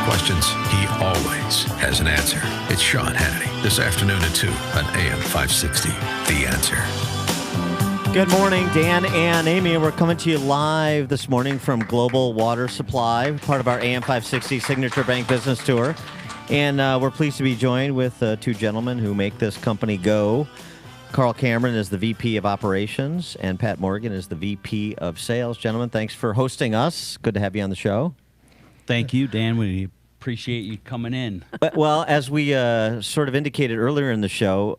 questions, he always has an answer. It's Sean Hannity, this afternoon at 2 on AM 560. The Answer. Good morning, Dan and Amy. We're coming to you live this morning from Global Water Supply, part of our AM 560 Signature Bank Business Tour. And we're pleased to be joined with two gentlemen who make this company go. Carl Cameron is the VP of Operations, and Pat Morgan is the VP of Sales. Gentlemen, thanks for hosting us. Good to have you on the show. Thank you, Dan. We appreciate you coming in. Well, as we sort of indicated earlier in the show,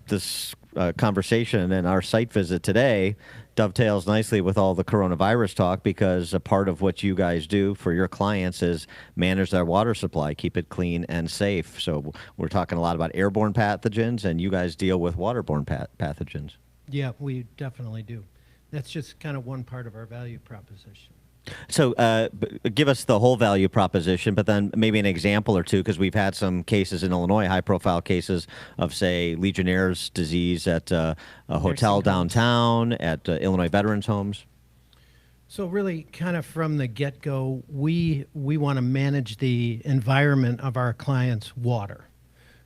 this conversation and our site visit today dovetails nicely with all the coronavirus talk, because a part of what you guys do for your clients is manage their water supply, keep it clean and safe. So we're talking a lot about airborne pathogens, and you guys deal with waterborne pathogens. Yeah, we definitely do. That's just kind of one part of our value proposition. So give us the whole value proposition, but then maybe an example or two, because we've had some cases in Illinois, high-profile cases of, say, Legionnaire's disease at a hotel downtown, at Illinois Veterans Homes. So really, kind of from the get-go, we want to manage the environment of our clients' water.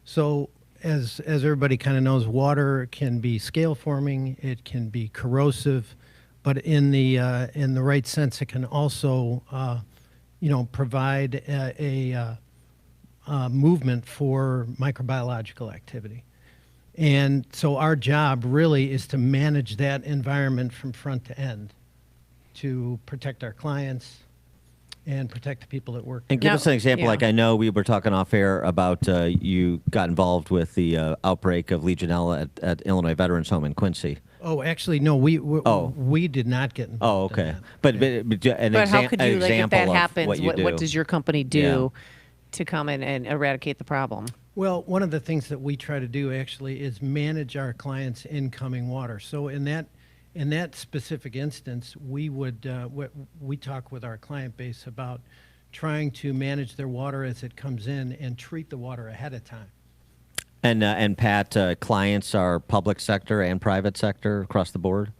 So as everybody kind of knows, water can be scale-forming, it can be corrosive, but in the right sense, it can also, provide a movement for microbiological activity. And so our job really is to manage that environment from front to end, to protect our clients and protect the people that work there. And give us an example. Like, I know we were talking off air about you got involved with the outbreak of Legionella at Illinois Veterans Home in Quincy. Oh, actually, no. We did not get involved. Oh, okay. In that. But how could you, like, if that happens, what does your company do to come in and eradicate the problem? Well, one of the things that we try to do actually is manage our clients' incoming water. So in that specific instance, we talk with our client base about trying to manage their water as it comes in and treat the water ahead of time. And Pat, clients are public sector and private sector across the board?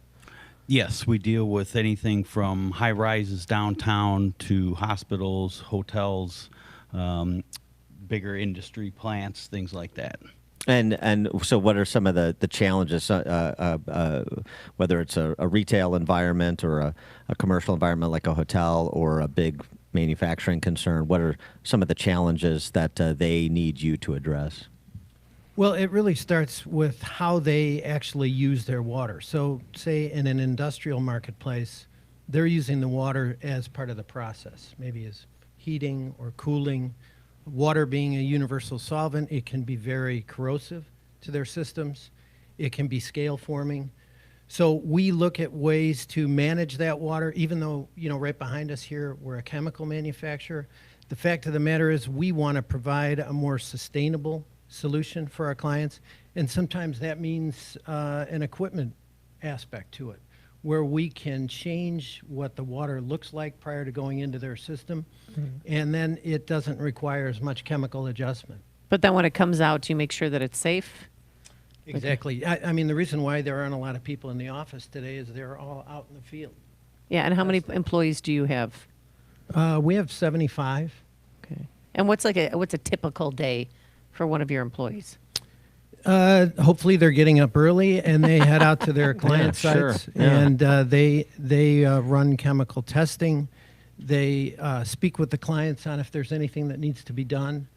Yes, we deal with anything from high rises downtown to hospitals, hotels, bigger industry plants, things like that. And so what are some of the challenges, whether it's a retail environment or a commercial environment like a hotel or a big manufacturing concern? What are some of the challenges that they need you to address? Well, it really starts with how they actually use their water. So say in an industrial marketplace, they're using the water as part of the process, maybe as heating or cooling. Water being a universal solvent, it can be very corrosive to their systems. It can be scale forming. So we look at ways to manage that water, even though, right behind us here, we're a chemical manufacturer. The fact of the matter is we want to provide a more sustainable solution for our clients, and sometimes that means an equipment aspect to it, where we can change what the water looks like prior to going into their system, and then it doesn't require as much chemical adjustment. But then when it comes out, you make sure that it's safe? Exactly. I mean, the reason why there aren't a lot of people in the office today is they're all out in the field. Yeah, and how many employees do you have? We have 75. Okay. And what's a typical day for one of your employees? Hopefully they're getting up early and they head out to their client sites. Sure. Yeah. And they run chemical testing. They speak with the clients on if there's anything that needs to be done.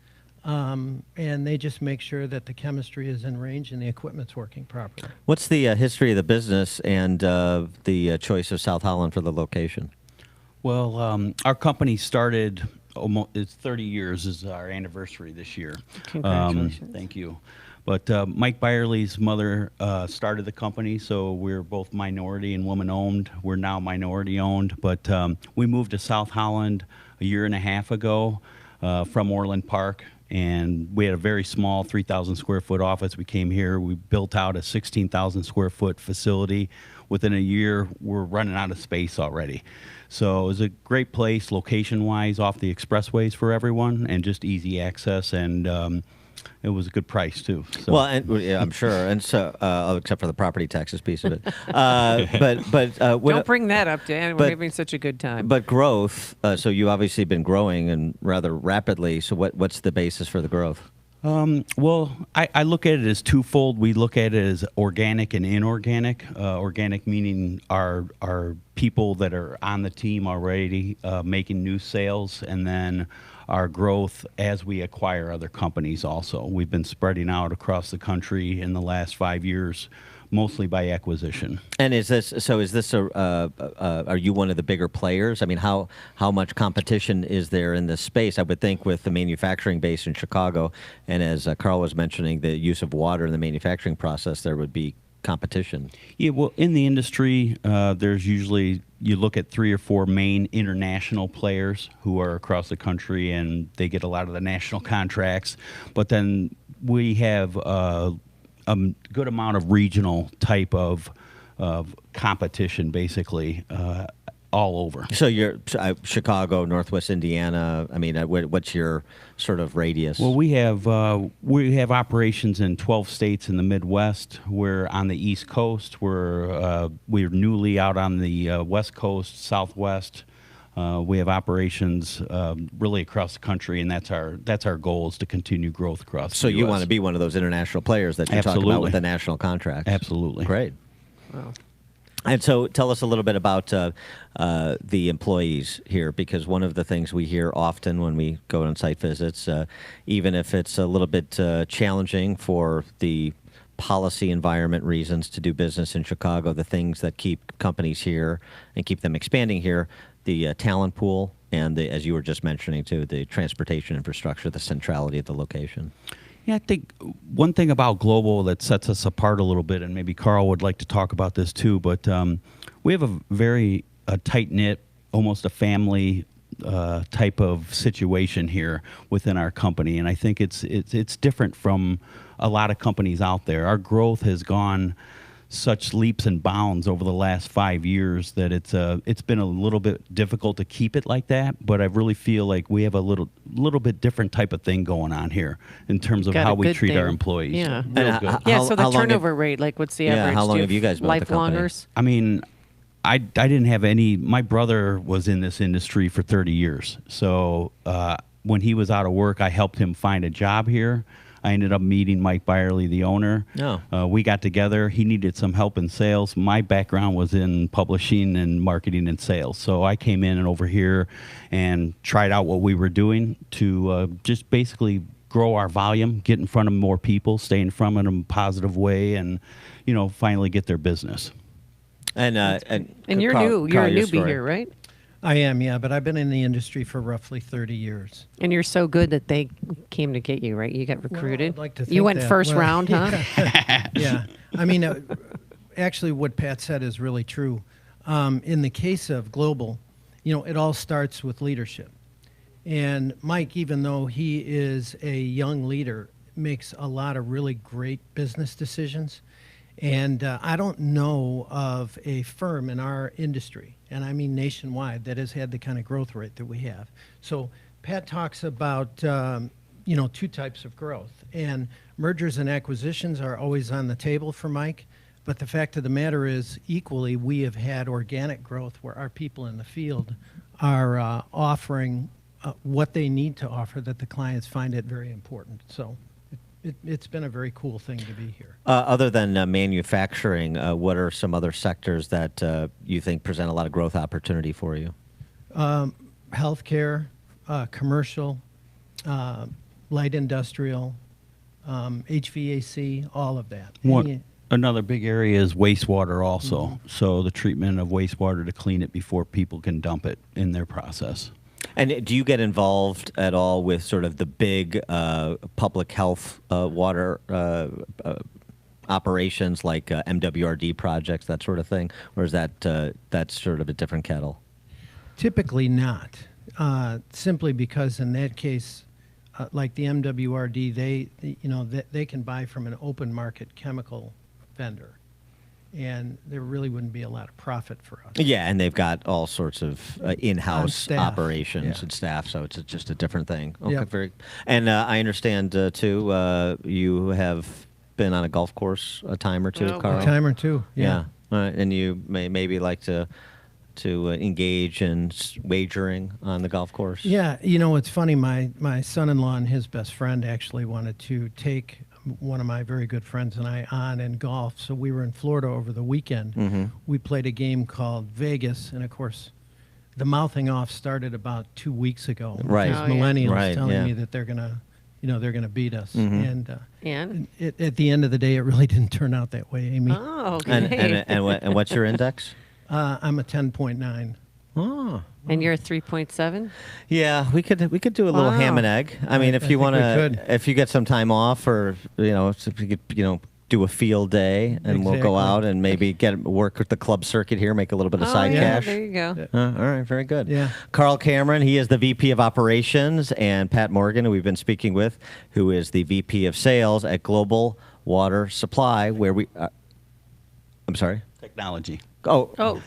And they just make sure that the chemistry is in range and the equipment's working properly. What's the history of the business and the choice of South Holland for the location? Well, our company started it's 30 years is our anniversary this year. Congratulations. Thank you. But Mike Byerly's mother started the company, so we're both minority and woman-owned. We're now minority-owned, but we moved to South Holland a year and a half ago from Orland Park, and we had a very small 3,000 square foot office. We came here, we built out a 16,000 square foot facility. Within a year, we're running out of space already. So it was a great place location-wise off the expressways for everyone and just easy access. And it was a good price too. So. Well, and yeah, I'm sure, and so except for the property taxes piece of it. Don't bring that up, Dan. We're having such a good time. But growth. So you obviously been growing and rather rapidly. So what's the basis for the growth? Well, I look at it as twofold. We look at it as organic and inorganic. Organic meaning our people that are on the team already making new sales, and then our growth as we acquire other companies also. We've been spreading out across the country in the last 5 years, mostly by acquisition. And is this are you one of the bigger players? I mean, how much competition is there in this space? I would think with the manufacturing base in Chicago, and as Carl was mentioning, the use of water in the manufacturing process, there would be competition. Yeah, well, in the industry, there's usually, you look at 3 or 4 main international players who are across the country, and they get a lot of the national contracts. But then we have a good amount of regional type of competition, basically, all over. So you're Chicago, Northwest Indiana. I mean, what's your sort of radius? Well, we have operations in 12 states in the Midwest. We're on the East Coast. We're newly out on the West Coast, Southwest. We have operations really across the country, and that's our goal, is to continue growth across. So the you US. want to be one of those international players that you're talking about with the national contracts. Absolutely. Great. Wow. And so tell us a little bit about the employees here, because one of the things we hear often when we go on site visits, even if it's a little bit challenging for the policy environment reasons to do business in Chicago, the things that keep companies here and keep them expanding here, the talent pool and, as you were just mentioning too, the transportation infrastructure, the centrality of the location. Yeah, I think one thing about Global that sets us apart a little bit, and maybe Carl would like to talk about this too, but we have a very tight-knit, almost a family type of situation here within our company, and I think it's different from a lot of companies out there. Our growth has gone such leaps and bounds over the last 5 years that it's been a little bit difficult to keep it like that. But I really feel like we have a little bit different type of thing going on here in terms of Got how a we good treat our thing. employees. Yeah. Real good. Yeah, How- so the how long turnover rate, like what's the average? how long Do have you guys been with the company? lifelongers? I mean, I didn't have any. My brother was in this industry for 30 years. So when he was out of work, I helped him find a job here. I ended up meeting Mike Byerly, the owner. Oh. We got together. He needed some help in sales. My background was in publishing and marketing and sales. So I came in and over here and tried out what we were doing to just basically grow our volume, get in front of more people, stay in front of them in a positive way, and, finally get their business. And And you're Carl, new. You're a your newbie story. here, right? I am, yeah, but I've been in the industry for roughly 30 years. And you're so good that they came to get you, right? You got recruited. I'd like to You think went that. first Well, round, huh? Yeah. I mean, actually, what Pat said is really true. In the case of Global, it all starts with leadership. And Mike, even though he is a young leader, makes a lot of really great business decisions. And I don't know of a firm in our industry, and I mean nationwide, that has had the kind of growth rate that we have. So Pat talks about, two types of growth. And mergers and acquisitions are always on the table for Mike. But the fact of the matter is, equally, we have had organic growth where our people in the field are offering what they need to offer, that the clients find it very important. So it's been a very cool thing to be here. Other than manufacturing, what are some other sectors that you think present a lot of growth opportunity for you? Healthcare, commercial, light industrial, HVAC, all of that. Another big area is wastewater also. So the treatment of wastewater to clean it before people can dump it in their process. And do you get involved at all with sort of the big public health water operations like MWRD projects, that sort of thing? Or is that's sort of a different kettle? Typically not, simply because in that case, like the MWRD, they can buy from an open market chemical vendor. and there really wouldn't be a lot of profit for us. Yeah, and they've got all sorts of in-house staff. operations Yeah. and staff, so it's just a different thing. Okay, Yep. And I understand too. You have been on a golf course a time or two, Oh, Carl. A time or two. Yeah. All right. And you maybe like to engage in wagering on the golf course. Yeah, you know, it's funny. My son-in-law and his best friend actually wanted to take one of my very good friends and I on in golf. So we were in Florida over the weekend. Mm-hmm. We played a game called Vegas, and of course, the mouthing off started about 2 weeks ago. Right. These Oh, yeah. millennials Right, telling yeah. me that they're gonna beat us. Mm-hmm. And at the end of the day, it really didn't turn out that way, Amy. Oh, okay. And what's your index? I'm a 10.9. Oh. And you're a 3.7? Yeah, we could do a little Wow. ham and egg. I mean, I if you think want we to, could. if you get some time off, or if you could, do a field day, and we'll go Exactly. out and maybe work with the club circuit here, make a little bit of Oh, side yeah, cash. there you go. All right, very good. Yeah. Carl Cameron, he is the VP of Operations, and Pat Morgan, who we've been speaking with, who is the VP of Sales at Global Water Supply, where we. I'm sorry. Technology. Oh,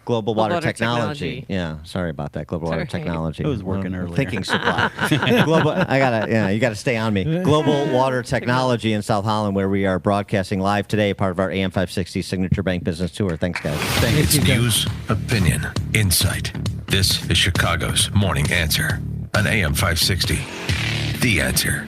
Global Water Water Technology. Technology. Yeah, sorry about that. Global Water It's all right. Technology. I was working Well, earlier. Thinking supply. You gotta stay on me. Global Water Technology in South Holland, where we are broadcasting live today, part of our AM 560 Signature Bank Business Tour. Thanks, guys. It's you, guys. news, opinion, insight. This is Chicago's Morning Answer on AM 560. The Answer.